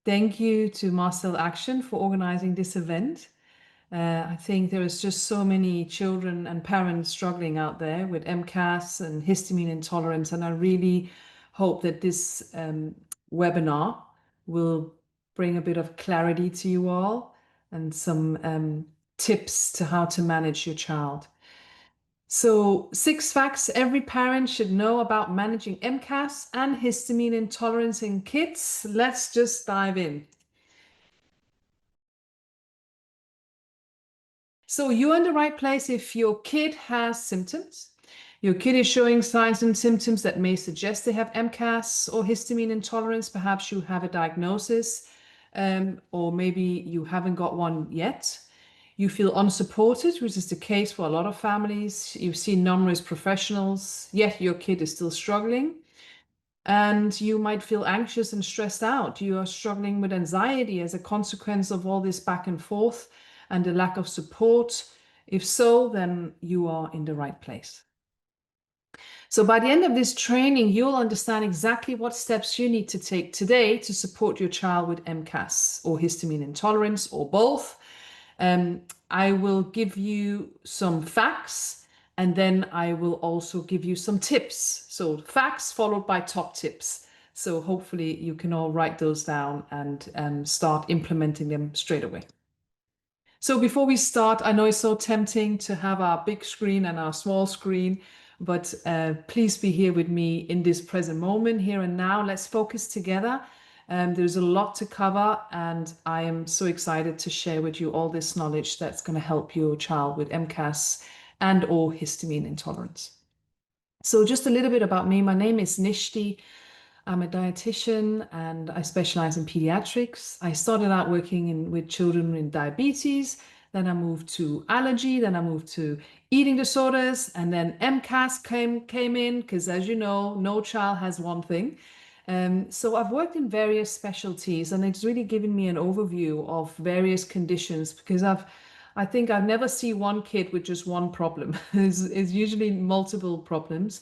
Thank you to Marcel Action for organizing this event. I think there is just so many children and parents struggling out there with MCAS and histamine intolerance, and I really hope that this webinar will bring a bit of clarity to you all and some tips to how to manage your child. So, 6 facts every parent should know about managing MCAS and histamine intolerance in kids. Let's just dive in. So you're in the right place if your kid has symptoms. Your kid is showing signs and symptoms that may suggest they have MCAS or histamine intolerance. Perhaps you have a diagnosis, or maybe you haven't got one yet. You feel unsupported, which is the case for a lot of families. You've seen numerous professionals, yet your kid is still struggling. And you might feel anxious and stressed out. You are struggling with anxiety as a consequence of all this back and forth and the lack of support. If so, then you are in the right place. So by the end of this training, you'll understand exactly what steps you need to take today to support your child with MCAS or histamine intolerance or both. I will give you some facts, and then I will also give you some tips. So facts followed by top tips. So hopefully you can all write those down and start implementing them straight away. So before we start, I know it's so tempting to have our big screen and our small screen, but please be here with me in this present moment, here and now. Let's focus together. There's a lot to cover, and I am so excited to share with you all this knowledge that's going to help your child with MCAS and or histamine intolerance. So just a little bit about me. My name is Nishti. I'm a dietitian and I specialize in pediatrics. I started out working with children with diabetes, then I moved to allergy, then I moved to eating disorders, and then MCAS came in because, as you know, no child has one thing. So I've worked in various specialties, and it's really given me an overview of various conditions because I think I've never seen one kid with just one problem. It's usually multiple problems.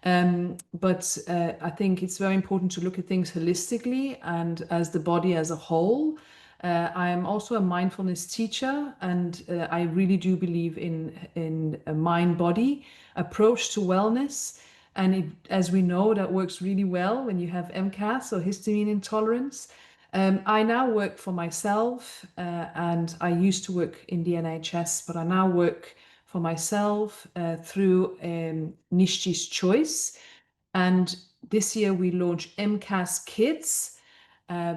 But I think it's very important to look at things holistically and as the body as a whole. I am also a mindfulness teacher, and I really do believe in a mind-body approach to wellness. And as we know, that works really well when you have MCAS or histamine intolerance. I now work for myself, and I used to work in the NHS, but I now work for myself through Nishti's Choice. And this year we launched MCAS Kids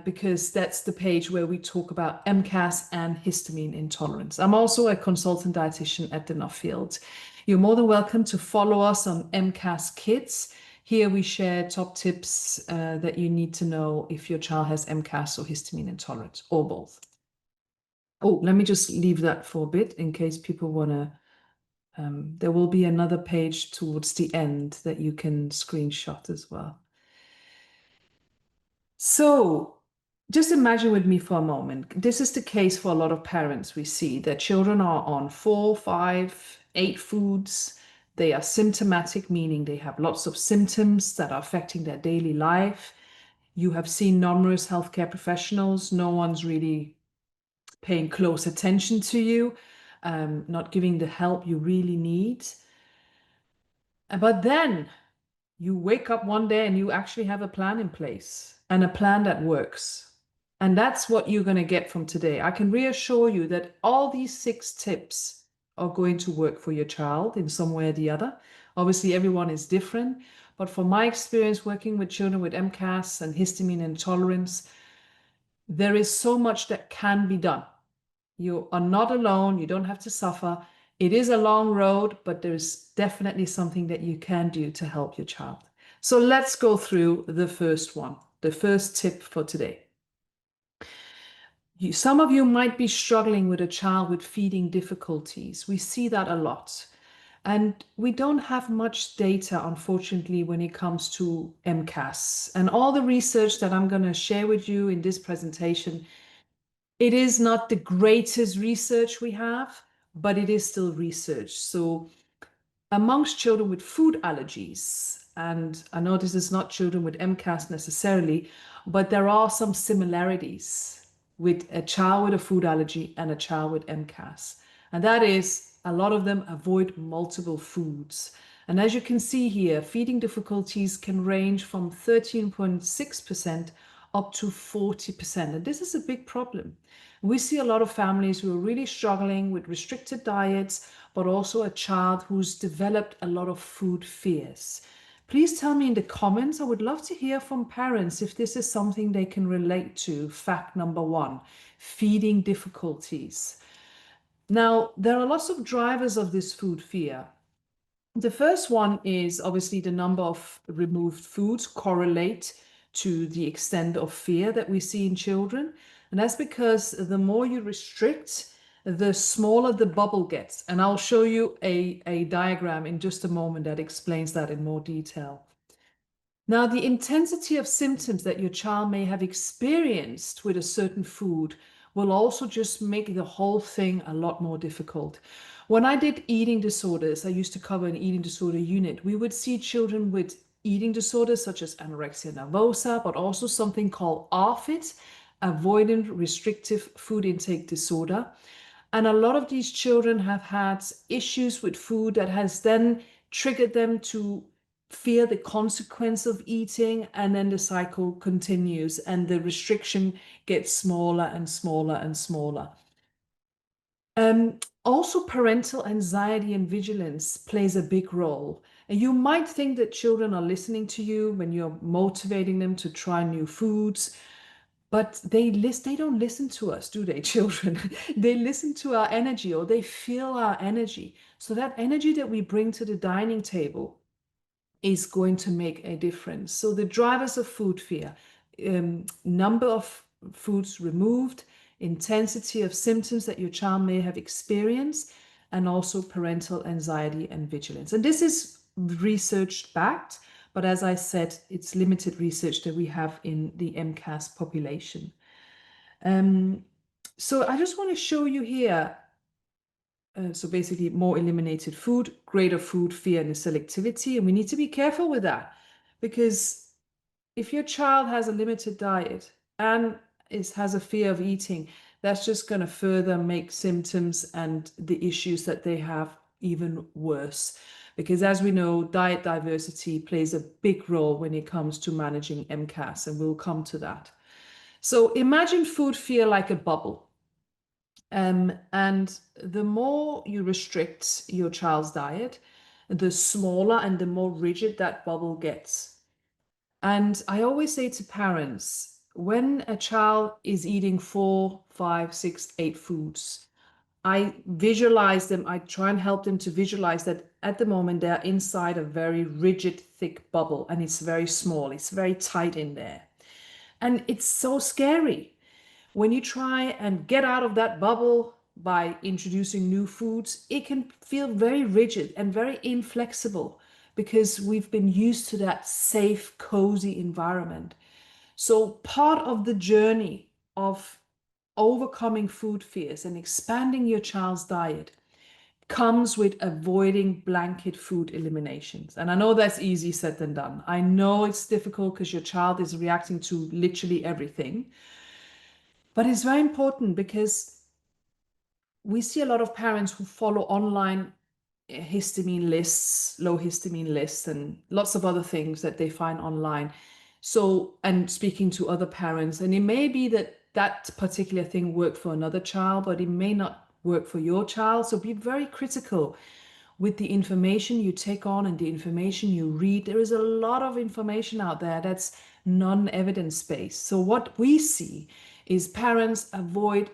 because that's the page where we talk about MCAS and histamine intolerance. I'm also a consultant dietitian at the Nuffield. You're more than welcome to follow us on MCAS Kids. Here we share top tips that you need to know if your child has MCAS or histamine intolerance or both. Oh, let me just leave that for a bit in case people want to. There will be another page towards the end that you can screenshot as well. So just imagine with me for a moment. This is the case for a lot of parents. We see that children are on 4, 5, 8 foods. They are symptomatic, meaning they have lots of symptoms that are affecting their daily life. You have seen numerous healthcare professionals. No one's really paying close attention to you, not giving the help you really need. But then you wake up one day and you actually have a plan in place and a plan that works. And that's what you're going to get from today. I can reassure you that all these 6 tips are going to work for your child in some way or the other. Obviously, everyone is different. But from my experience working with children with MCAS and histamine intolerance, there is so much that can be done. You are not alone. You don't have to suffer. It is a long road, but there's definitely something that you can do to help your child. So let's go through the first one, the first tip for today. Some of you might be struggling with a child with feeding difficulties. We see that a lot. And we don't have much data, unfortunately, when it comes to MCAS. And all the research that I'm going to share with you in this presentation, it is not the greatest research we have, but it is still research. So amongst children with food allergies, and I know this is not children with MCAS necessarily, but there are some similarities with a child with a food allergy and a child with MCAS. And that is a lot of them avoid multiple foods. And as you can see here, feeding difficulties can range from 13.6% up to 40%. And this is a big problem. We see a lot of families who are really struggling with restricted diets, but also a child who's developed a lot of food fears. Please tell me in the comments. I would love to hear from parents if this is something they can relate to. Fact number one, feeding difficulties. Now, there are lots of drivers of this food fear. The first one is obviously the number of removed foods correlate to the extent of fear that we see in children. And that's because the more you restrict, the smaller the bubble gets. And I'll show you a diagram in just a moment that explains that in more detail. Now, the intensity of symptoms that your child may have experienced with a certain food will also just make the whole thing a lot more difficult. When I did eating disorders, I used to cover an eating disorder unit. We would see children with eating disorders such as anorexia nervosa, but also something called ARFID, avoidant restrictive food intake disorder. And a lot of these children have had issues with food that has then triggered them to fear the consequence of eating, and then the cycle continues and the restriction gets smaller and smaller and smaller. Also, parental anxiety and vigilance plays a big role. And you might think that children are listening to you when you're motivating them to try new foods, but they don't listen to us, do they, children? They listen to our energy, or they feel our energy. So that energy that we bring to the dining table is going to make a difference. So the drivers of food fear, number of foods removed, intensity of symptoms that your child may have experienced, and also parental anxiety and vigilance. And this is research backed, but as I said, it's limited research that we have in the MCAS population. So I just want to show you here. So basically more eliminated food, greater food fear and selectivity. And we need to be careful with that, because if your child has a limited diet and has a fear of eating, that's just going to further make symptoms and the issues that they have even worse. Because as we know, diet diversity plays a big role when it comes to managing MCAS, and we'll come to that. So imagine food fear like a bubble. And the more you restrict your child's diet, the smaller and the more rigid that bubble gets. And I always say to parents, when a child is eating 4, 5, 6, 8 foods, I visualize them, I try and help them to visualize that at the moment they're inside a very rigid, thick bubble, and it's very small, it's very tight in there. And it's so scary when you try and get out of that bubble by introducing new foods. It can feel very rigid and very inflexible because we've been used to that safe, cozy environment. So part of the journey of overcoming food fears and expanding your child's diet comes with avoiding blanket food eliminations. And I know that's easy said than done. I know it's difficult because your child is reacting to literally everything. But it's very important because we see a lot of parents who follow online histamine lists, low histamine lists, and lots of other things that they find online. So, and speaking to other parents, and it may be that that particular thing worked for another child, but it may not work for your child. So be very critical with the information you take on and the information you read. There is a lot of information out there that's non-evidence based. So what we see is parents avoid.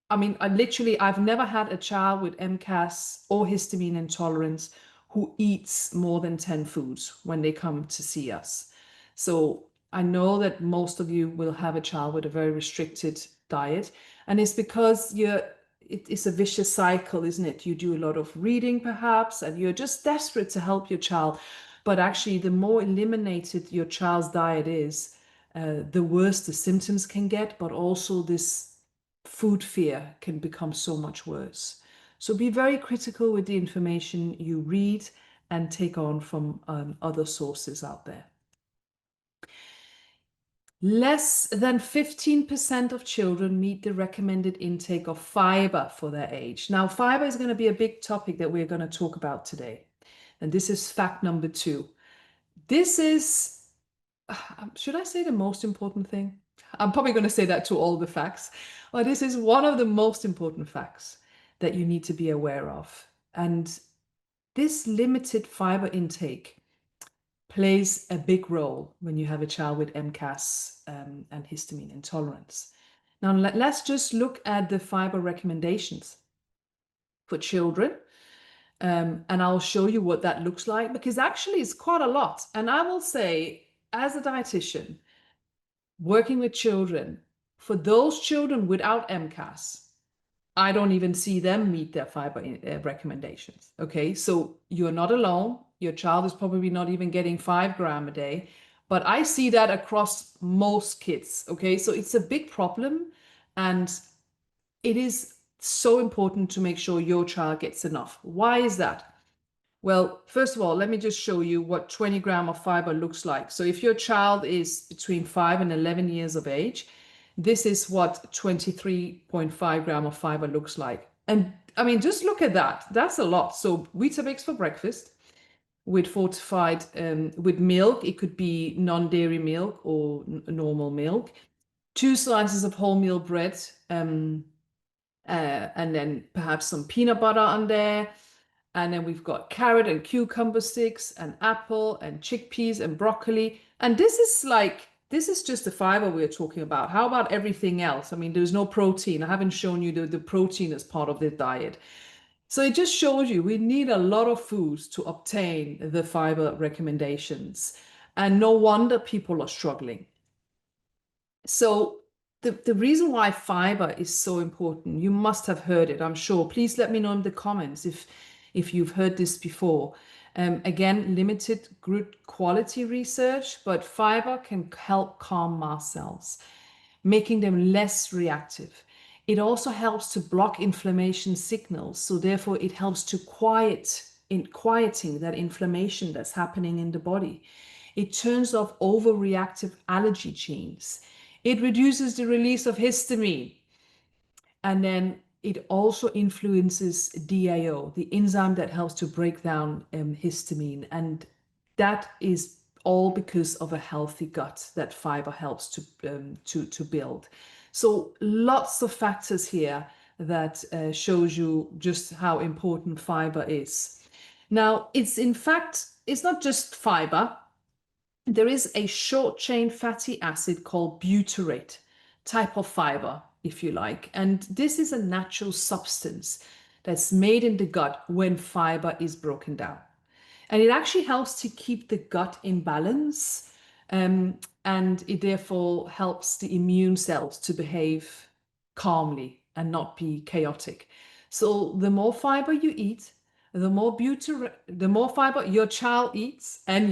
I've never had a child with MCAS or histamine intolerance who eats more than 10 foods when they come to see us. So I know that most of you will have a child with a very restricted diet, and it's because it's a vicious cycle, isn't it? You do a lot of reading perhaps, and you're just desperate to help your child. But actually, the more eliminated your child's diet is, the worse the symptoms can get, but also this food fear can become so much worse. So be very critical with the information you read and take on from other sources out there. Less than 15% of children meet the recommended intake of fiber for their age. Now, fiber is going to be a big topic that we're going to talk about today. And this is fact number 2. This is, should I say the most important thing? I'm probably going to say that to all the facts. Well, this is one of the most important facts that you need to be aware of. And this limited fiber intake plays a big role when you have a child with MCAS and histamine intolerance. Now, let's just look at the fiber recommendations for children. And I'll show you what that looks like, because actually it's quite a lot. And I will say, as a dietitian, working with children, for those children without MCAS, I don't even see them meet their fiber recommendations. Okay, so you're not alone. Your child is probably not even getting 5 grams a day, but I see that across most kids. Okay, so it's a big problem, and it is so important to make sure your child gets enough. Why is that? Well, first of all, let me just show you what 20 grams of fiber looks like. So if your child is between 5 and 11 years of age, this is what 23.5 grams of fiber looks like. And I mean, just look at that. That's a lot. So Weetabix for breakfast with fortified, with milk. It could be non-dairy milk or normal milk. 2 slices of wholemeal bread, and then perhaps some peanut butter on there. And then we've got carrot and cucumber sticks and apple and chickpeas and broccoli. And this is just the fiber we're talking about. How about everything else? I mean, there's no protein. I haven't shown you the protein as part of the diet. So it just shows you we need a lot of foods to obtain the fiber recommendations. And no wonder people are struggling. So the reason why fiber is so important, you must have heard it, I'm sure. Please let me know in the comments if you've heard this before. Again, limited good quality research, but fiber can help calm mast cells, making them less reactive. It also helps to block inflammation signals, so therefore it helps to quieting that inflammation that's happening in the body. It turns off overreactive allergy genes. It reduces the release of histamine. And then it also influences DAO, the enzyme that helps to break down histamine. And that is all because of a healthy gut that fiber helps to build. So lots of factors here that shows you just how important fiber is. Now, it's not just fiber. There is a short chain fatty acid called butyrate type of fiber, if you like. And this is a natural substance that's made in the gut when fiber is broken down. And it actually helps to keep the gut in balance. And it therefore helps the immune cells to behave calmly and not be chaotic. So the more fiber you eat, the more fiber your child eats and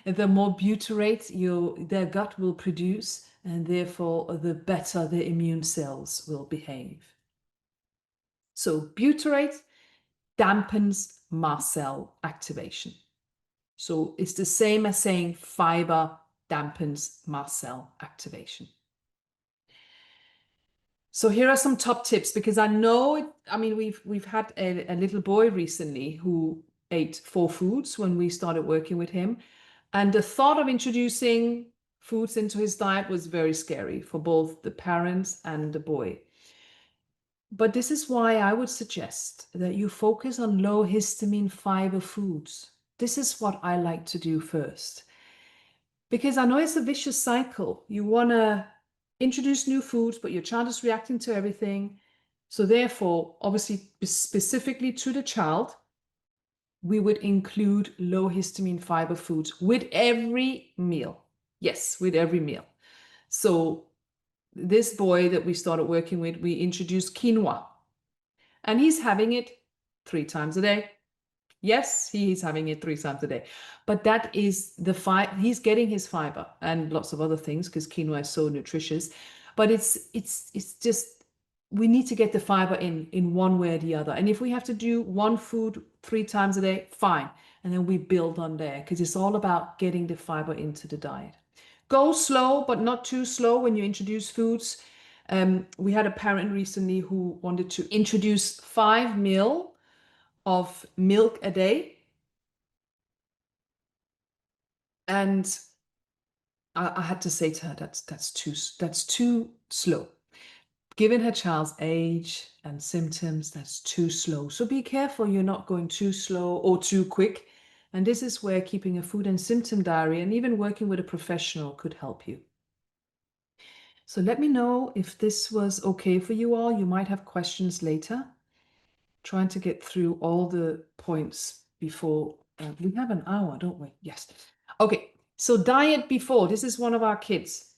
the more butyrate their gut will produce, and therefore the better the immune cells will behave. So butyrate dampens mast cell activation. So it's the same as saying fiber dampens mast cell activation. So here are some top tips, because I know, we've had a little boy recently who ate 4 foods when we started working with him. And the thought of introducing foods into his diet was very scary for both the parents and the boy. But this is why I would suggest that you focus on low histamine fiber foods. This is what I like to do first. Because I know it's a vicious cycle. You want to introduce new foods, but your child is reacting to everything. So therefore, obviously, specifically to the child, we would include low histamine fiber foods with every meal. Yes, with every meal. So this boy that we started working with, we introduced quinoa, and he's having it 3 times a day. Yes, he's having it 3 times a day, but that is he's getting his fiber and lots of other things because quinoa is so nutritious. But it's just, we need to get the fiber in one way or the other. And if we have to do one food 3 times a day, fine. and then we build on there because it's all about getting the fiber into the diet. Go slow, but not too slow when you introduce foods. We had a parent recently who wanted to introduce 5 ml of milk a day. And I had to say to her, that's too slow. Given her child's age and symptoms, that's too slow. So be careful you're not going too slow or too quick. And this is where keeping a food and symptom diary and even working with a professional could help you. So let me know if this was okay for you all. You might have questions later. Trying to get through all the points before we have an hour, don't we? Yes. Okay. So diet before. This is one of our kids.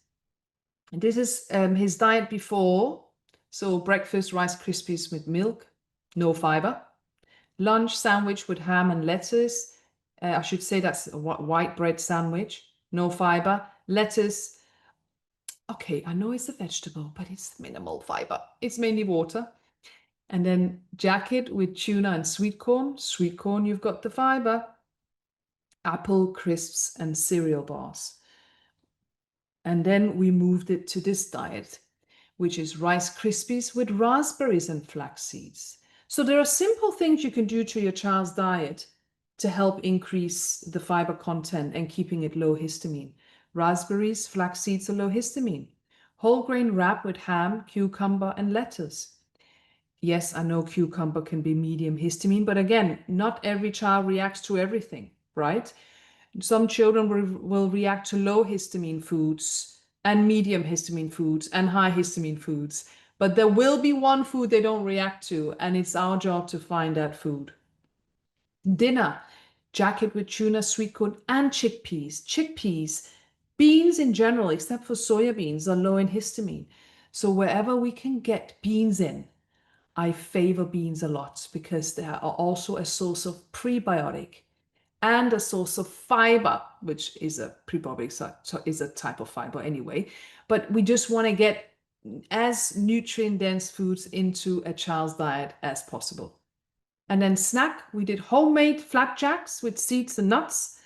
And this is his diet before. So breakfast, Rice Krispies with milk, no fiber. Lunch, sandwich with ham and lettuce. I should say that's a white bread sandwich, no fiber. Lettuce. Okay, I know it's a vegetable, but it's minimal fiber. It's mainly water. And then jacket with tuna and sweet corn. Sweet corn, you've got the fiber. Apple crisps and cereal bars. And then we moved it to this diet, which is Rice Krispies with raspberries and flax seeds. So there are simple things you can do to your child's diet to help increase the fiber content and keeping it low histamine. Raspberries, flax seeds are low histamine. Whole grain wrap with ham, cucumber, and lettuce. Yes, I know cucumber can be medium histamine, but again, not every child reacts to everything, right? Some children will react to low histamine foods and medium histamine foods and high histamine foods. But there will be one food they don't react to, and it's our job to find that food. Dinner, jacket with tuna, sweet corn, and chickpeas. Chickpeas, beans in general, except for soya beans, are low in histamine. So wherever we can get beans in, I favor beans a lot because they are also a source of prebiotic and a source of fiber, which is a prebiotic, so is a type of fiber anyway. But we just want to get as nutrient-dense foods into a child's diet as possible. And then snack, we did homemade flapjacks with seeds and nuts.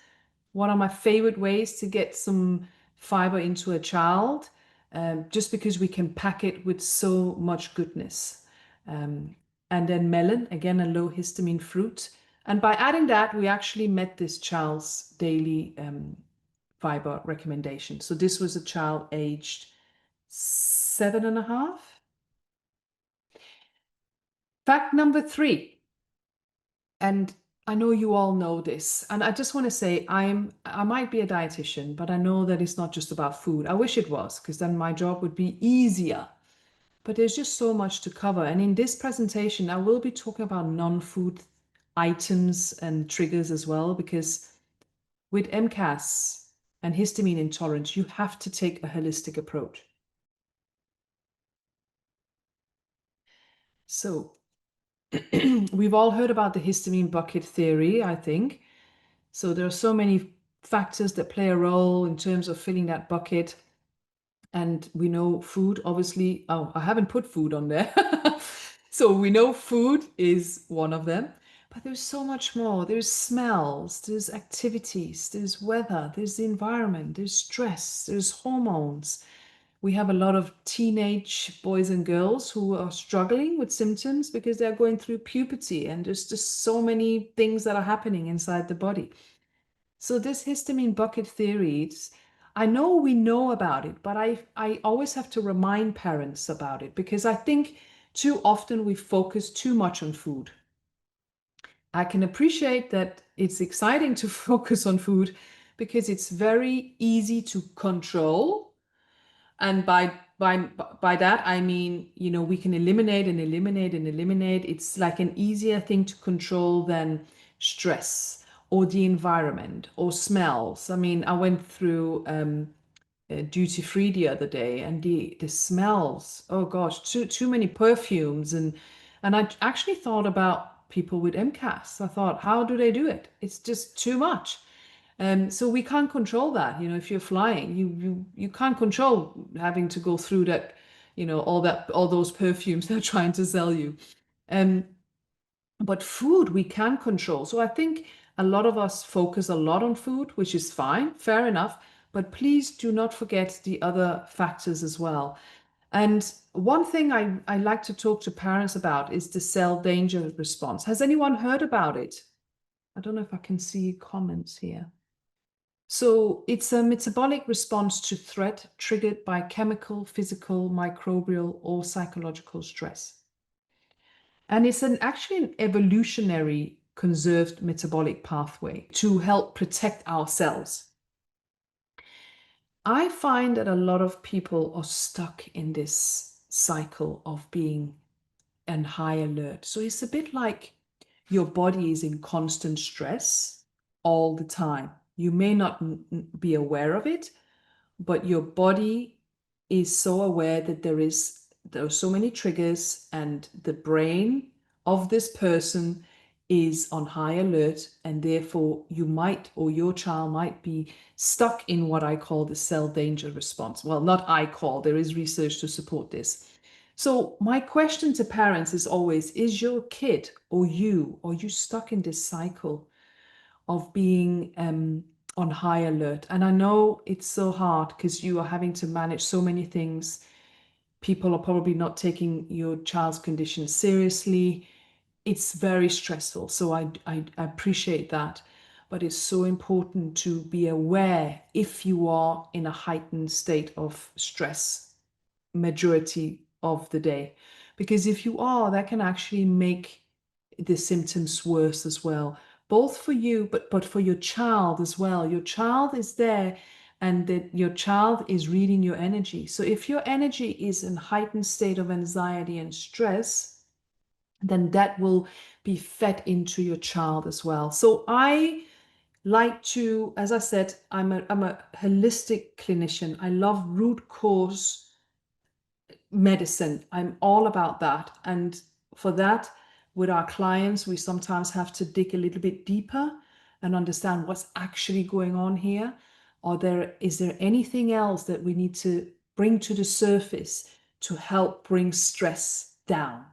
One of my favorite ways to get some fiber into a child, just because we can pack it with so much goodness. And then melon, again, a low histamine fruit. And by adding that, we actually met this child's daily fiber recommendation. So this was a child aged 7.5. Fact number 3, and I know you all know this, and I just want to say I might be a dietitian, but I know that it's not just about food. I wish it was, because then my job would be easier. But there's just so much to cover. And in this presentation, I will be talking about non-food items and triggers as well, because with MCAS and histamine intolerance, you have to take a holistic approach. So we've all heard about the histamine bucket theory, I think. So there are so many factors that play a role in terms of filling that bucket. And we know food, obviously. Oh, I haven't put food on there. So we know food is one of them, but there's so much more. There's smells, there's activities, there's weather, there's the environment, there's stress, there's hormones. We have a lot of teenage boys and girls who are struggling with symptoms because they're going through puberty, and there's just so many things that are happening inside the body. So this histamine bucket theory, I know we know about it, but I always have to remind parents about it because I think too often we focus too much on food. I can appreciate that it's exciting to focus on food because it's very easy to control. And by that, I mean, we can eliminate and eliminate and eliminate. It's like an easier thing to control than stress or the environment or smells. I mean, I went through duty free the other day, and the smells. Oh gosh, too many perfumes, and I actually thought about people with MCAS. I thought, how do they do it? It's just too much. So we can't control that. If you're flying, you can't control having to go through that, all those perfumes they're trying to sell you. But food we can control. So I think A lot of us focus a lot on food, which is fine, fair enough, but please do not forget the other factors as well. And one thing I like to talk to parents about is the cell danger response. Has anyone heard about it? I don't know if I can see comments here. So it's a metabolic response to threat triggered by chemical, physical, microbial, or psychological stress. And it's actually an evolutionary conserved metabolic pathway to help protect our cells. I find that a lot of people are stuck in this cycle of being on high alert. So it's a bit like your body is in constant stress all the time. You may not be aware of it, but your body is so aware that there are so many triggers, and the brain of this person is on high alert, and therefore you might, or your child might, be stuck in what I call the cell danger response. Well, not I call, there is research to support this. So my question to parents is always, is your kid or you, are you stuck in this cycle of being on high alert? And I know it's so hard because you are having to manage so many things. People are probably not taking your child's condition seriously. It's very stressful. So I appreciate that. But it's so important to be aware if you are in a heightened state of stress majority of the day. Because if you are, that can actually make the symptoms worse as well, both for you, but for your child as well. Your child is there, and that your child is reading your energy. So if your energy is in heightened state of anxiety and stress, then that will be fed into your child as well. So I like to, as I said, I'm a holistic clinician. I love root cause medicine. I'm all about that. And for that, with our clients, we sometimes have to dig a little bit deeper and understand what's actually going on here. Is there anything else that we need to bring to the surface to help bring stress down?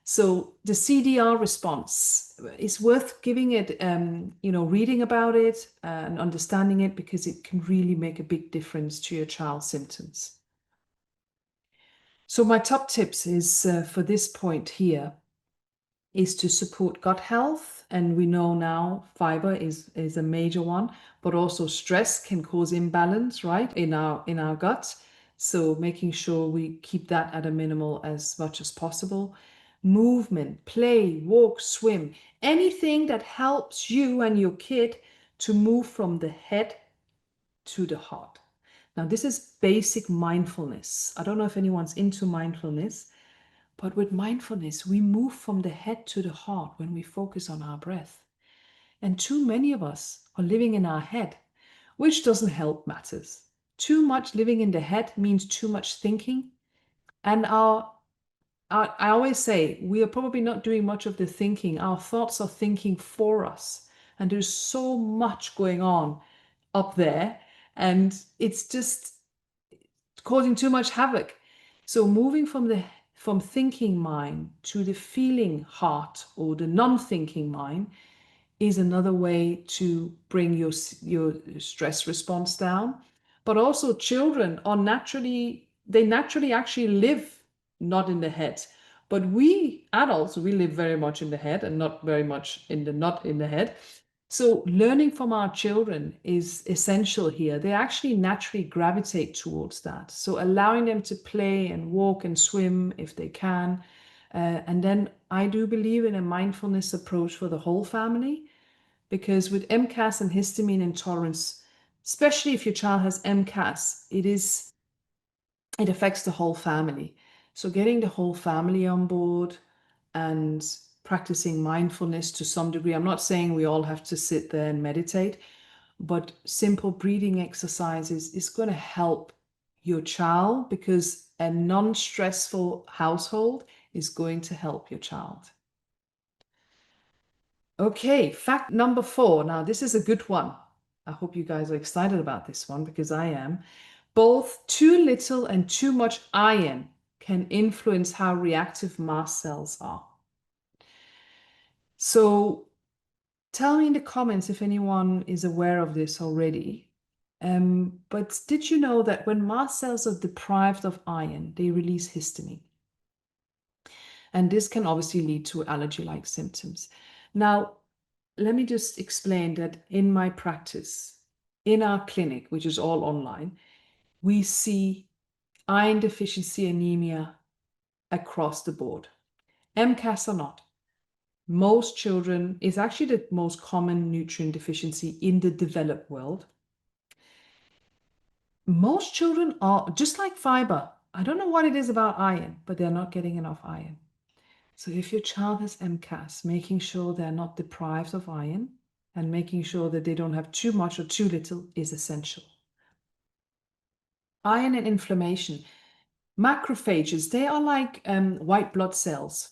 So the CDR response is worth giving it, reading about it and understanding it, because it can really make a big difference to your child's symptoms. So my top tips is for this point here is to support gut health. And we know now fiber is a major one, but also stress can cause imbalance, right, in our gut. So making sure we keep that at a minimal as much as possible. Movement, play, walk, swim, anything that helps you and your kid to move from the head to the heart. Now, this is basic mindfulness. I don't know if anyone's into mindfulness, but with mindfulness, we move from the head to the heart when we focus on our breath. And too many of us are living in our head, which doesn't help matters. Too much living in the head means too much thinking. And I always say, we are probably not doing much of the thinking. Our thoughts are thinking for us. And there's so much going on up there, and it's just causing too much havoc. So moving from thinking mind to the feeling heart, or the non-thinking mind, is another way to bring your stress response down. But also children are naturally actually live not in the head. But we adults, we live very much in the head and not very much in the not in the head. So learning from our children is essential here. They actually naturally gravitate towards that. So allowing them to play and walk and swim if they can. And then I do believe in a mindfulness approach for the whole family, because with MCAS and histamine intolerance, especially if your child has MCAS, it affects the whole family. So getting the whole family on board and practicing mindfulness to some degree. I'm not saying we all have to sit there and meditate, but simple breathing exercises is going to help your child, because a non-stressful household is going to help your child. Okay, fact number 4. Now, this is a good one. I hope you guys are excited about this one, because I am. Both too little and too much iron can influence how reactive mast cells are. So Tell me in the comments if anyone is aware of this already. But did you know that when mast cells are deprived of iron, they release histamine? And this can obviously lead to allergy-like symptoms. Now, let me just explain that in my practice, in our clinic, which is all online, we see iron deficiency anemia across the board. MCAS or not. Most children is actually the most common nutrient deficiency in the developed world. Most children are just like fiber. I don't know what it is about iron, but they're not getting enough iron. So if your child has MCAS, making sure they're not deprived of iron and making sure that they don't have too much or too little is essential. Iron and inflammation. Macrophages, they are like white blood cells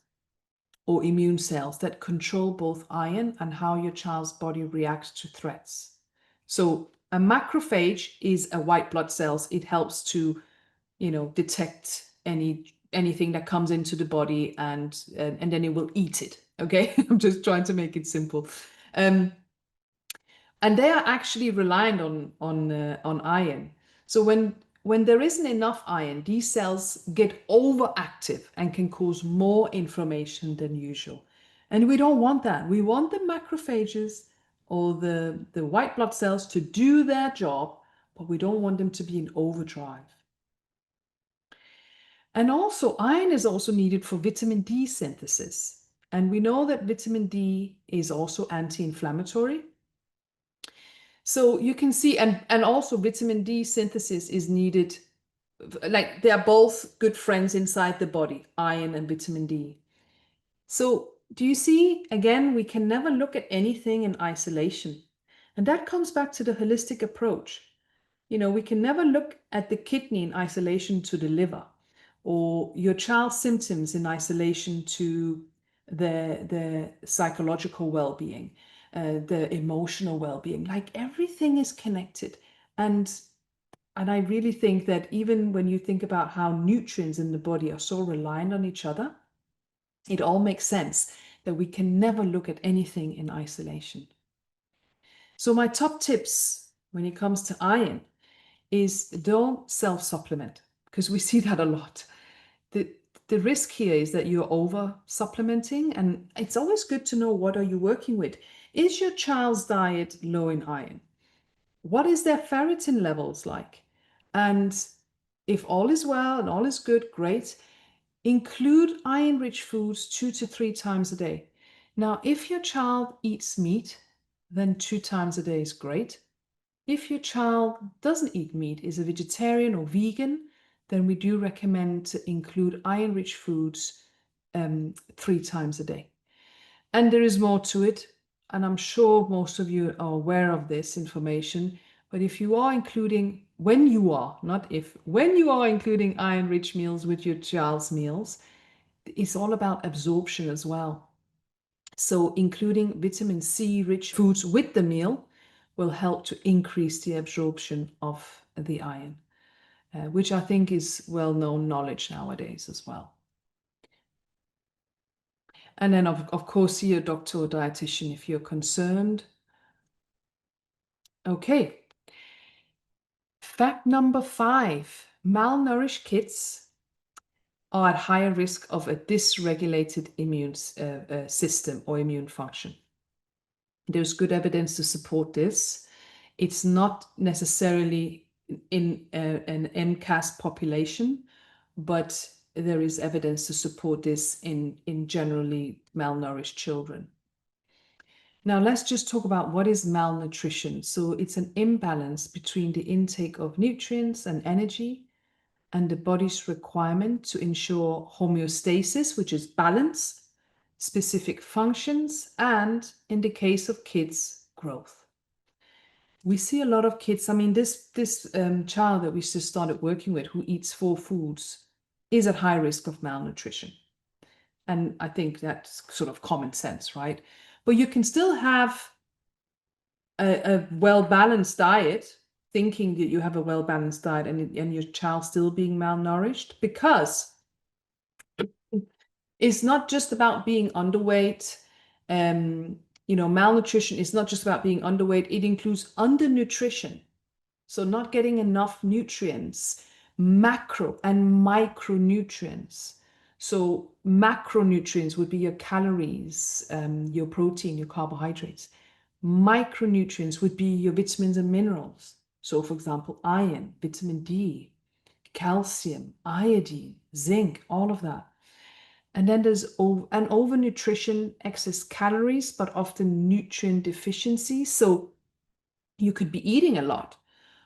or immune cells that control both iron and how your child's body reacts to threats. So a macrophage is a white blood cells. It helps to, detect anything that comes into the body and then it will eat it. Okay, I'm just trying to make it simple. And they are actually reliant on iron. So when there isn't enough iron, these cells get overactive and can cause more inflammation than usual. And we don't want that. We want the macrophages or the white blood cells to do their job, but we don't want them to be in overdrive. And also, iron is also needed for vitamin D synthesis. And we know that vitamin D is also anti-inflammatory. So you can see, and also vitamin D synthesis is needed, like they are both good friends inside the body, iron and vitamin D. So do you see, again, we can never look at anything in isolation. And that comes back to the holistic approach. We can never look at the kidney in isolation to the liver, or your child's symptoms in isolation to the psychological well-being, the emotional well-being. Like everything is connected. And I really think that even when you think about how nutrients in the body are so reliant on each other, it all makes sense that we can never look at anything in isolation. So my top tips when it comes to iron is don't self-supplement, because we see that a lot. The risk here is that you're over supplementing, and it's always good to know what are you working with. Is your child's diet low in iron? What is their ferritin levels like? And if all is well and all is good, great. Include iron-rich foods 2 to 3 times a day. Now, if your child eats meat, then 2 times a day is great. If your child doesn't eat meat, is a vegetarian or vegan, then we do recommend to include iron-rich foods 3 times a day. And there is more to it, and I'm sure most of you are aware of this information, but if you are including, when you are, not if, when you are including iron-rich meals with your child's meals, it's all about absorption as well. So including vitamin C rich foods with the meal will help to increase the absorption of the iron, which I think is well-known knowledge nowadays as well. And then of course, see your doctor or dietitian if you're concerned. Okay. Fact number 5, malnourished kids are at higher risk of a dysregulated immune system or immune function. There's good evidence to support this. It's not necessarily in an MCAS population, but there is evidence to support this in generally malnourished children. Now let's just talk about what is malnutrition. So it's an imbalance between the intake of nutrients and energy and the body's requirement to ensure homeostasis, which is balance, specific functions, and in the case of kids, growth. We see a lot of kids, I mean, this child that we just started working with who eats 4 foods is at high risk of malnutrition. And I think that's sort of common sense, right? But you can still have a well-balanced diet, thinking that you have a well-balanced diet and your child still being malnourished, because it's not just about being underweight. malnutrition is not just about being underweight, it includes undernutrition. So not getting enough nutrients, macro and micronutrients. So macronutrients would be your calories, your protein, your carbohydrates. Micronutrients would be your vitamins and minerals. So for example, iron, vitamin D, calcium, iodine, zinc, all of that. And then there's an overnutrition, excess calories, but often nutrient deficiency. So you could be eating a lot,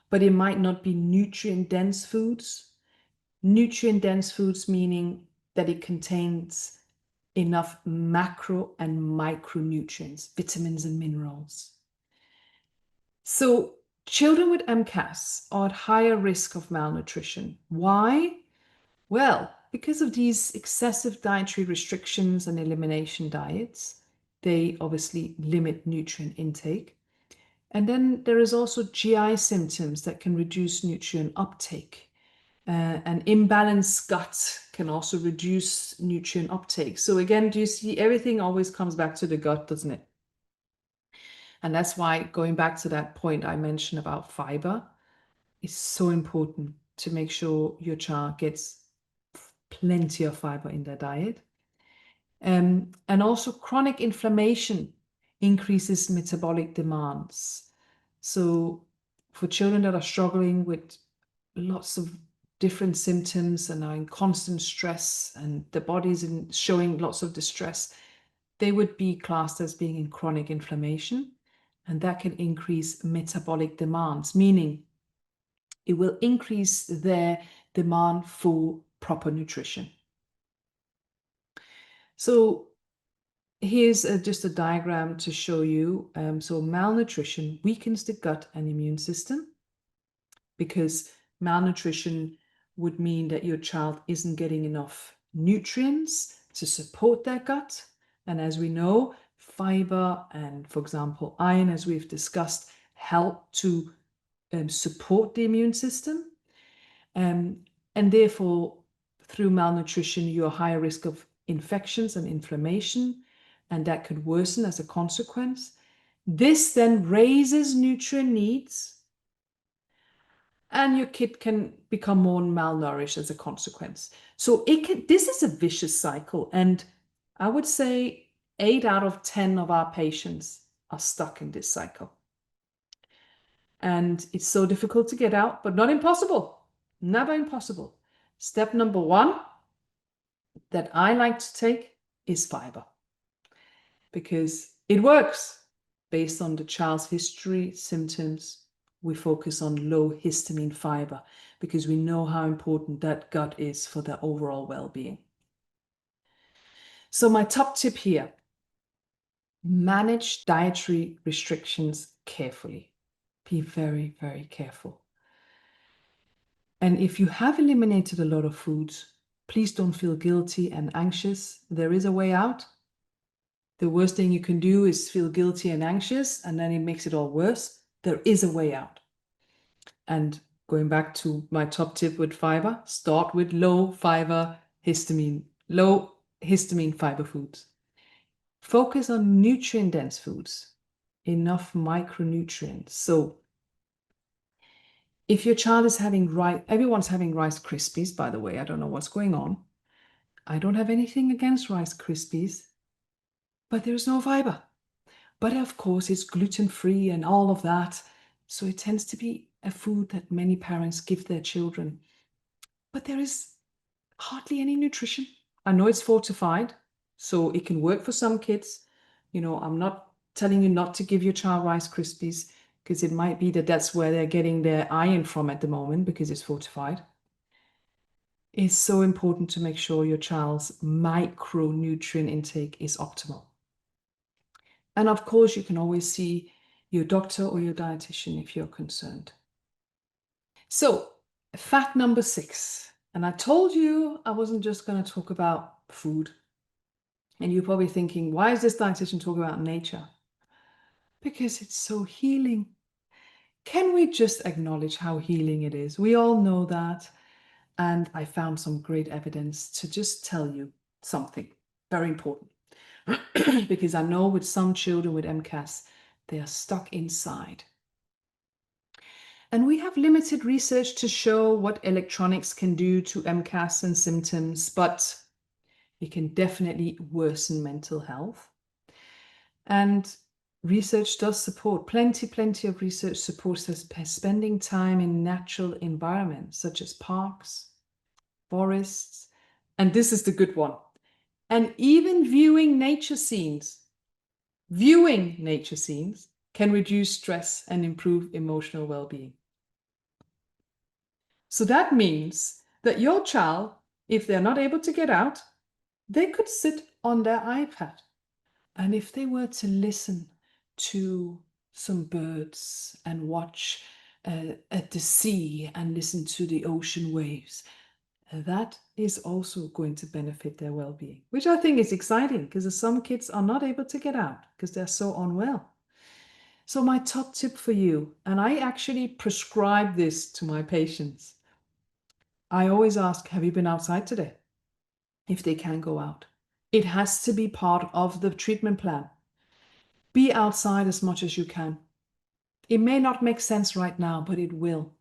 but it might not be nutrient-dense foods. Nutrient-dense foods meaning that it contains enough macro and micronutrients, vitamins and minerals. So children with MCAS are at higher risk of malnutrition. Why? Well, because of these excessive dietary restrictions and elimination diets, they obviously limit nutrient intake. And then there is also GI symptoms that can reduce nutrient uptake. An imbalanced gut can also reduce nutrient uptake. So again, do you see, everything always comes back to the gut, doesn't it? And that's why, going back to that point I mentioned about fiber, it's so important to make sure your child gets plenty of fiber in their diet. And also chronic inflammation increases metabolic demands. So for children that are struggling with lots of different symptoms and are in constant stress and the body's showing lots of distress, they would be classed as being in chronic inflammation, and that can increase metabolic demands, meaning it will increase their demand for proper nutrition. So here's just a diagram to show you. So malnutrition weakens the gut and immune system, because malnutrition would mean that your child isn't getting enough nutrients to support their gut. And as we know, fiber and, for example, iron, as we've discussed, help to support the immune system. And therefore, through malnutrition, you're higher risk of infections and inflammation, and that could worsen as a consequence. This then raises nutrient needs, and your kid can become more malnourished as a consequence. So this is a vicious cycle, and I would say 8 out of 10 of our patients are stuck in this cycle. And it's so difficult to get out, but not impossible. Never impossible. Step number 1 that I like to take is fiber, because it works based on the child's history, symptoms. We focus on low histamine fiber because we know how important that gut is for their overall well-being. So my top tip here: manage dietary restrictions carefully. Be very, very careful. And if you have eliminated a lot of foods, please don't feel guilty and anxious. There is a way out. The worst thing you can do is feel guilty and anxious, and then it makes it all worse. There is a way out. And going back to my top tip with fiber, start with low histamine fiber foods. Focus on nutrient-dense foods, enough micronutrients. So if your child is having rice, everyone's having Rice Krispies, by the way. I don't know what's going on. I don't have anything against Rice Krispies, but there's no fiber. But of course, it's gluten-free and all of that. So it tends to be a food that many parents give their children. But there is hardly any nutrition. I know it's fortified, so it can work for some kids. I'm not telling you not to give your child Rice Krispies, because it might be that that's where they're getting their iron from at the moment, because it's fortified. It's so important to make sure your child's micronutrient intake is optimal. And of course, you can always see your doctor or your dietitian if you're concerned. So, fact number 6. And I told you I wasn't just going to talk about food. And you're probably thinking, why is this dietitian talking about nature? Because it's so healing. Can we just acknowledge how healing it is? We all know that. And I found some great evidence to just tell you something very important. because I know with some children with MCAS, they are stuck inside. And we have limited research to show what electronics can do to MCAS and symptoms, but it can definitely worsen mental health. And research does support, plenty of research supports us spending time in natural environments such as parks, forests, and this is the good one, and even viewing nature scenes. Viewing nature scenes can reduce stress and improve emotional well-being. So that means that your child, if they're not able to get out, they could sit on their iPad. And if they were to listen to some birds and watch at the sea and listen to the ocean waves, that is also going to benefit their well-being, which I think is exciting because some kids are not able to get out because they're so unwell. So my top tip for you, and I actually prescribe this to my patients, I always ask, have you been outside today? If they can go out. It has to be part of the treatment plan. Be outside as much as you can. It may not make sense right now, but it will.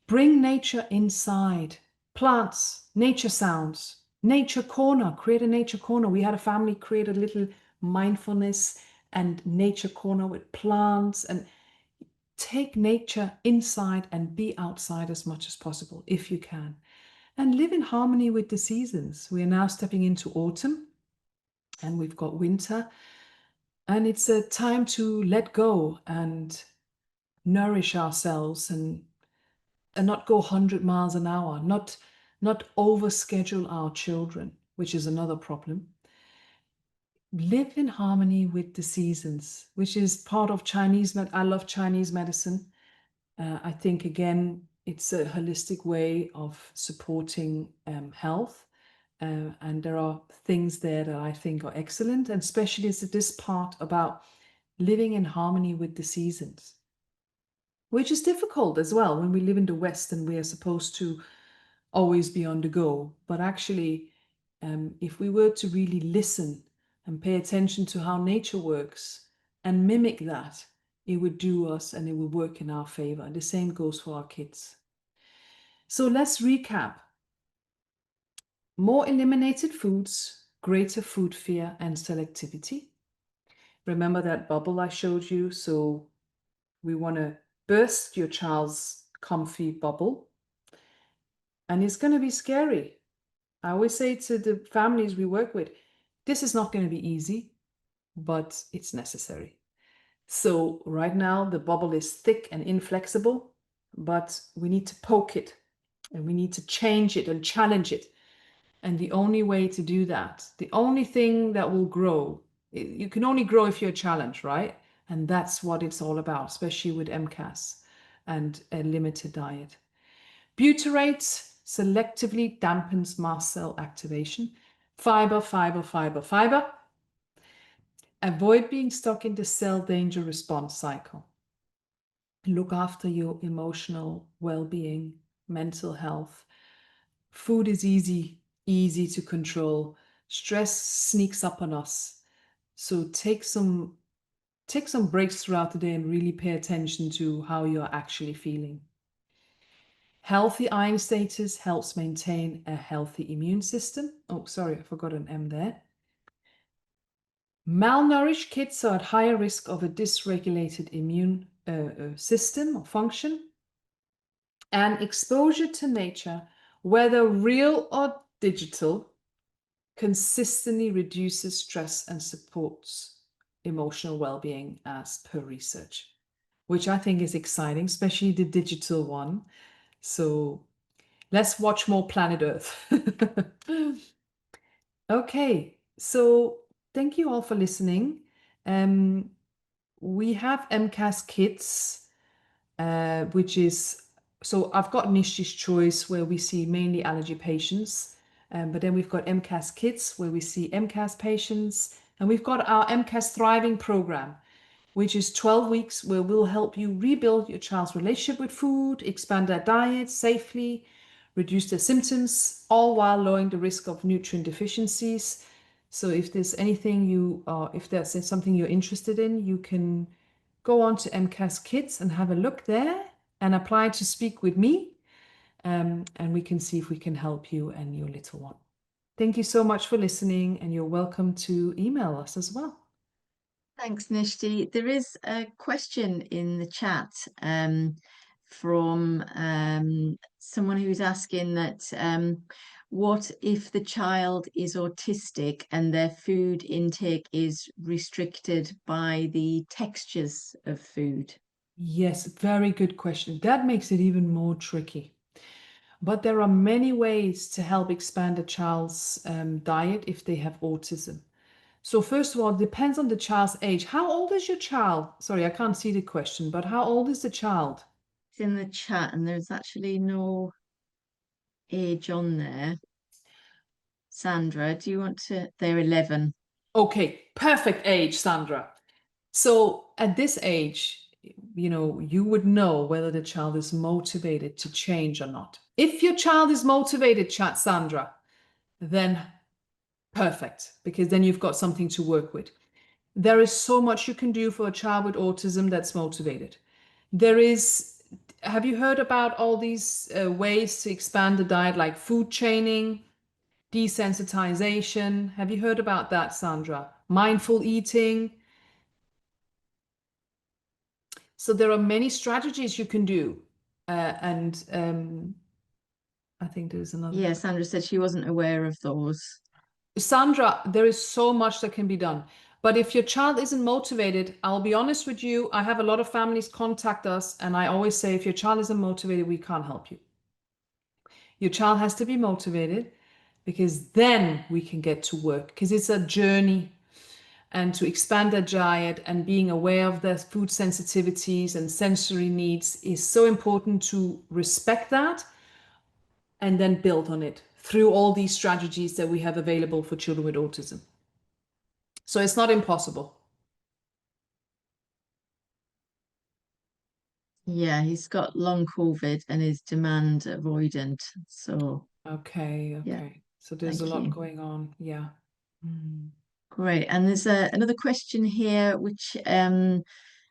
Bring nature inside. Plants, nature sounds, nature corner. Create a nature corner. We had a family create a little mindfulness and nature corner with plants, and take nature inside and be outside as much as possible if you can. And live in harmony with the seasons. We are now stepping into autumn and we've got winter, and it's a time to let go and nourish ourselves and not go 100 miles an hour, not overschedule our children, which is another problem. Live in harmony with the seasons, which is part of Chinese I love Chinese medicine. I think, again, it's a holistic way of supporting health. And there are things there that I think are excellent, and especially is this part about living in harmony with the seasons, which is difficult as well when we live in the West and we are supposed to always be on the go. But actually, if we were to really listen and pay attention to how nature works and mimic that, it would do us and it would work in our favor. And the same goes for our kids. So let's recap. More eliminated foods, greater food fear and selectivity. Remember that bubble I showed you? So we want to burst your child's comfy bubble. And it's going to be scary. I always say to the families we work with, this is not going to be easy, but it's necessary. So right now the bubble is thick and inflexible, but we need to poke it and we need to change it and challenge it. And the only way to do that, the only thing that will grow, you can only grow if you're challenged, right? And that's what it's all about, especially with MCAS and a limited diet. Butyrate selectively dampens mast cell activation. Fiber, fiber, fiber, fiber. Avoid being stuck in the cell danger response cycle. Look after your emotional well-being, mental health. Food is easy to control. Stress sneaks up on us. So take some breaks throughout the day and really pay attention to how you're actually feeling. Healthy iron status helps maintain a healthy immune system. Oh, sorry, I forgot an M there. Malnourished kids are at higher risk of a dysregulated immune system or function. And exposure to nature, whether real or digital, consistently reduces stress and supports emotional well-being as per research, which I think is exciting, especially the digital one. So let's watch more Planet Earth. Okay, so thank you all for listening. We have MCAS kits, which is, so I've got Nishti's Choice where we see mainly allergy patients, but then we've got MCAS kits where we see MCAS patients, and we've got our MCAS Thriving program, which is 12 weeks where we'll help you rebuild your child's relationship with food, expand their diet safely, reduce their symptoms, all while lowering the risk of nutrient deficiencies. So if there's anything if there's something you're interested in, you can go on to MCAS Kids and have a look there and apply to speak with me. And we can see if we can help you and your little one. Thank you so much for listening, and you're welcome to email us as well. Thanks, Nishti. There is a question in the chat from someone who's asking that what if the child is autistic and their food intake is restricted by the textures of food? Yes, very good question. That makes it even more tricky. But there are many ways to help expand a child's diet if they have autism. So first of all, it depends on the child's age. How old is your child? Sorry, I can't see the question, but how old is the child? It's in the chat, and there's actually no age on there. Sandra, do you want to? They're 11. Okay, perfect age, Sandra. So at this age, you would know whether the child is motivated to change or not. If your child is motivated, chat Sandra, then perfect, because then you've got something to work with. There is so much you can do for a child with autism that's motivated. Have you heard about all these ways to expand the diet, like food chaining, desensitization? Have you heard about that, Sandra? Mindful eating. So there are many strategies you can do. And I think there's another Yeah, question. Sandra said she wasn't aware of those. Sandra, there is so much that can be done. But if your child isn't motivated, I'll be honest with you, I have a lot of families contact us, and I always say, if your child isn't motivated, we can't help you. Your child has to be motivated, because then we can get to work, because it's a journey. And to expand their diet and being aware of their food sensitivities and sensory needs is so important to respect that and then build on it through all these strategies that we have available for children with autism. So it's not impossible. Yeah, he's got long COVID and is demand avoidant. So, Okay, yeah, okay. So there's a thank lot you. going on. Yeah. Mm. Great. And there's another question here which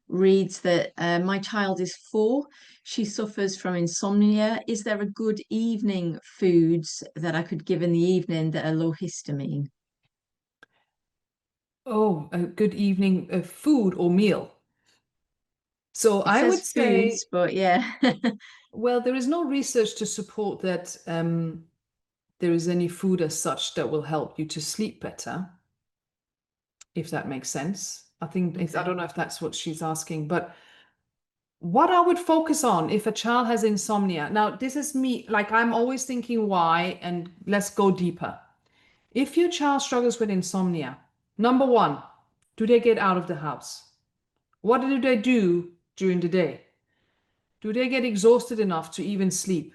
reads that my child is 4. She suffers from insomnia. Is there a good evening foods that I could give in the evening that are low histamine? Oh, a good evening food or meal. So It I would says say, foods, but yeah. well, there is no research to support that there is any food as such that will help you to sleep better, if that makes sense. I Okay. don't know if that's what she's asking, but what I would focus on if a child has insomnia. Now, this is me, like I'm always thinking why, and let's go deeper. If your child struggles with insomnia, number one, do they get out of the house? What do they do during the day? Do they get exhausted enough to even sleep?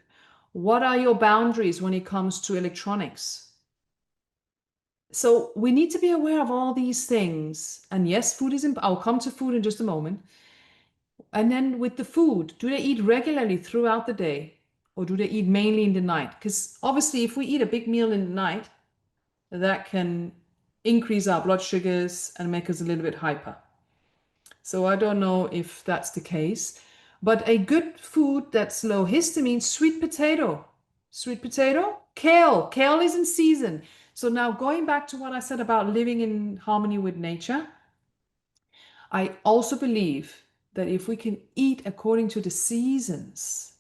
What are your boundaries when it comes to electronics? So we need to be aware of all these things. And yes, food is I'll come to food in just a moment. And then with the food, do they eat regularly throughout the day or do they eat mainly in the night? Because obviously, if we eat a big meal in the night, that can increase our blood sugars and make us a little bit hyper. So I don't know if that's the case. But a good food that's low histamine, sweet potato. Sweet potato, kale. Kale is in season. So now going back to what I said about living in harmony with nature, I also believe that if we can eat according to the seasons,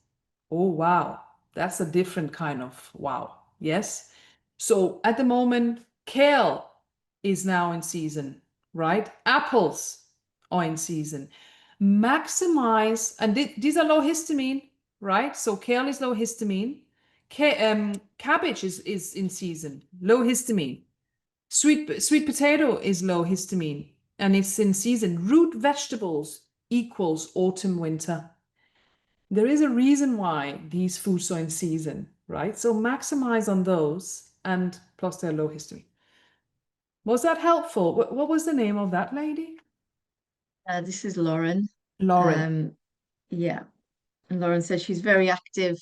oh wow, that's a different kind of wow. Yes. So at the moment, kale is now in season, right? Apples are in season. Maximize, and these are low histamine, right? So kale is low histamine. Cabbage is in season, low histamine. Sweet potato is low histamine and it's in season. Root vegetables equals autumn winter. There is a reason why these foods are in season, right? So maximize on those and plus they're low histamine. Was that helpful? What was the name of that lady? This is Lauren. Lauren. Yeah. And Lauren says she's very active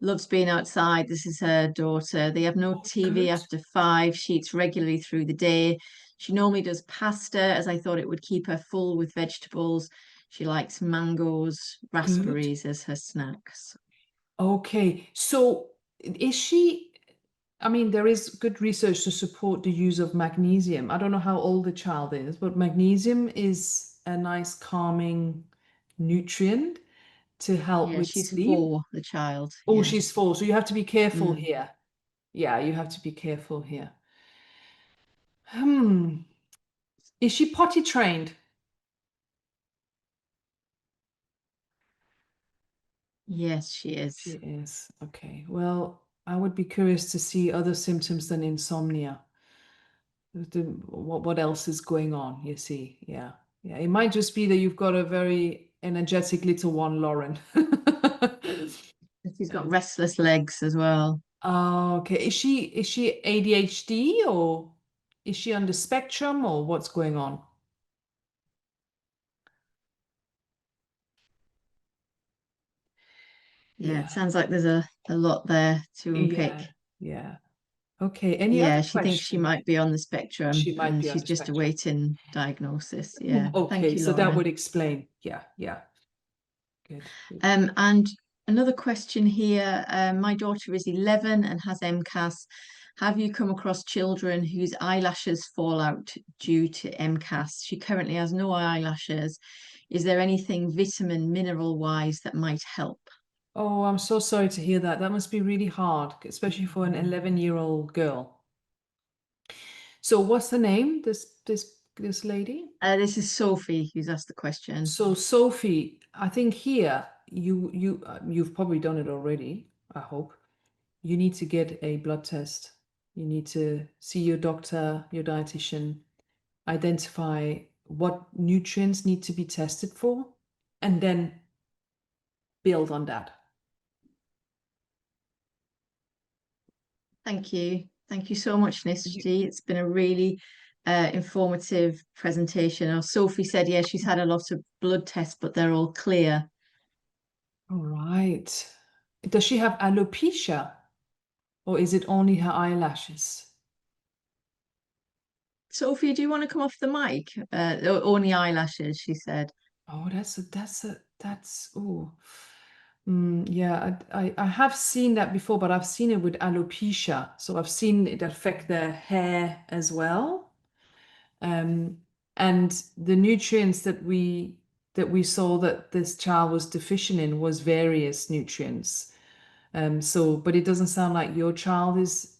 loves being outside. This is her daughter. They have no Oh, TV good. after 5. She eats regularly through the day. She normally does pasta, as I thought it would keep her full with vegetables. She likes mangoes, Good. raspberries as her snacks. Okay. So is she, I mean, there is good research to support the use of magnesium. I don't know how old the child is, but magnesium is a nice calming nutrient to help Yeah, with she's sleep. 4, the child. Oh, Yeah. she's full. So you have to be careful Mm. here. Yeah, you have to be careful here. Hmm. Is she potty trained? Yes, she She is. is. Okay. Well, I would be curious to see other symptoms than insomnia. What else is going on, you see? Yeah. Yeah. It might just be that you've got a very energetic little one, Lauren. She's got Um, restless legs as well. okay. Is she ADHD or is she on the spectrum or what's going on? Yeah, Yeah. it sounds like there's a lot there to unpick. Yeah. Yeah. Okay. Any other Yeah, she thinks she questions? might be on the spectrum She might and be on she's the just spectrum. awaiting diagnosis. Yeah. Thank Okay, you, so that would Lauren. explain. Yeah, yeah. Good, good. And another question here. My daughter is 11 and has MCAS. Have you come across children whose eyelashes fall out due to MCAS? She currently has no eyelashes. Is there anything vitamin mineral wise that might help? Oh, I'm so sorry to hear that. That must be really hard, especially for an 11-year-old girl. So what's her name? This lady? This is Sophie who's asked the question. So Sophie, I think here you've probably done it already, I hope. You need to get a blood test. You need to see your doctor, your dietitian, identify what nutrients need to be tested for, and then build on that. Thank you. Thank you so much, You- Nishti. It's been a really informative presentation. Now, Sophie said, yeah, she's had a lot of blood tests, but they're all clear. All right. Does she have alopecia or is it only her eyelashes? Sophie, do you want to come off the mic? Only eyelashes, she said. Oh, that's oh. Yeah, I have seen that before, but I've seen it with alopecia. So I've seen it affect their hair as well. Um, and the nutrients that we saw that this child was deficient in was various nutrients. But it doesn't sound like your child is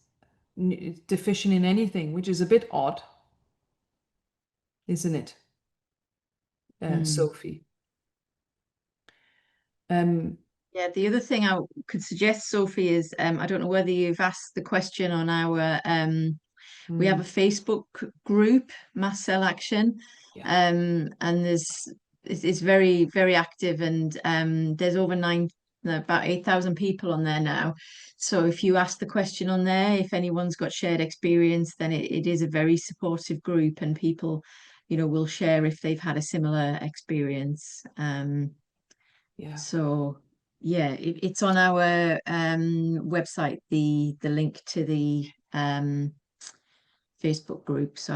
deficient in anything, which is a bit odd, isn't it, Hmm. Sophie? Um, Yeah, the other thing I could suggest, Sophie, is I don't know whether you've asked the question on our we have mm, a Facebook group, Mast Cell Action, yeah. and it's very very active, and there's over no, about 8,000 people on there now. So if you ask the question on there, if anyone's got shared experience, then it is a very supportive group, and people, will share if they've had a similar experience. Yeah. So yeah, it's on our website, the link to the Facebook group. So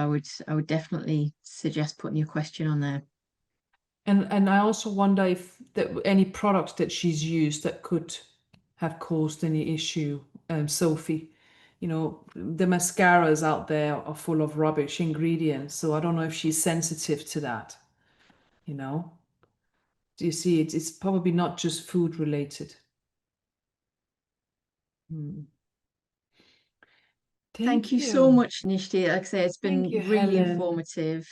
I would definitely suggest putting your question on there. And I also wonder if that any product that she's used that could have caused any issue, Sophie. The mascaras out there are full of rubbish ingredients, so I don't know if she's sensitive to that, you know. Do you see it's probably not just food related. Hmm. Thank Thank you so you. much, Nishti. Like I say, it's Thank been you, really Helen. informative.